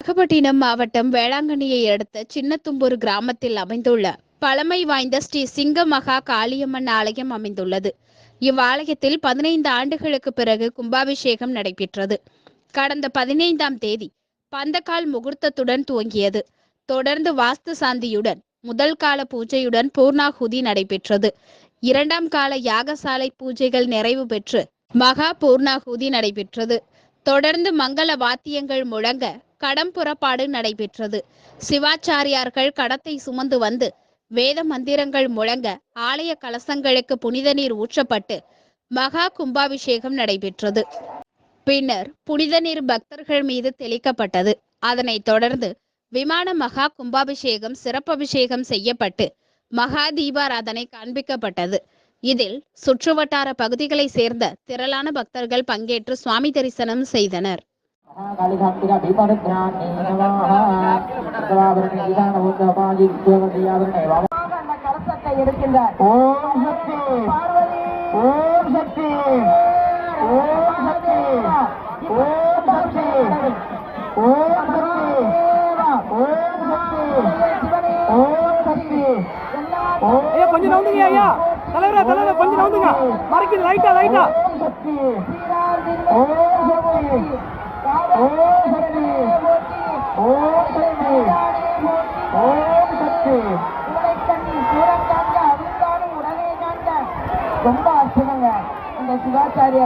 நாகப்பட்டினம் மாவட்டம் வேளாங்கண்ணியை அடுத்த சின்னத்தும்பூர் கிராமத்தில் அமைந்துள்ள பழமை வாய்ந்த ஸ்ரீ சிங்க மகா காளியம்மன் ஆலயம் அமைந்துள்ளது. இவ்வாலயத்தில் 15 ஆண்டுகளுக்கு பிறகு கும்பாபிஷேகம் நடைபெற்றது. கடந்த 15ஆம் தேதி பந்தக்கால் முகூர்த்தத்துடன் துவங்கியது. தொடர்ந்து வாஸ்து சாந்தியுடன் முதல் கால பூஜையுடன் பூர்ணாகுதி நடைபெற்றது. 2ஆம் கால யாகசாலை பூஜைகள் நிறைவு பெற்று மகா பூர்ணாகுதி நடைபெற்றது. தொடர்ந்து மங்கள வாத்தியங்கள் முழங்க கடம் புறப்பாடு நடைபெற்றது. சிவாச்சாரியார்கள் கடத்தை சுமந்து வந்து வேத மந்திரங்கள் முழங்க ஆலய கலசங்களுக்கு புனித நீர் ஊற்றப்பட்டு மகா கும்பாபிஷேகம் நடைபெற்றது. பின்னர் புனித நீர் பக்தர்கள் மீது தெளிக்கப்பட்டது. அதனைத் தொடர்ந்து விமான மகா கும்பாபிஷேகம் சிறப்பபிஷேகம் செய்யப்பட்டு மகா தீபாராதனை காண்பிக்கப்பட்டது. இதில் சுற்றுவட்டார பகுதிகளை சேர்ந்த திரளான பக்தர்கள் பங்கேற்று சுவாமி தரிசனம் செய்தனர். கொஞ்சம் நவுந்துங்க ஐயா, தலைவரா தலைவரா கொஞ்சம் நவுந்துங்க, மறைக்குது லைட்டா லைட்டா. ரொம்ப அற்புதங்க இந்த சிவாச்சாரியா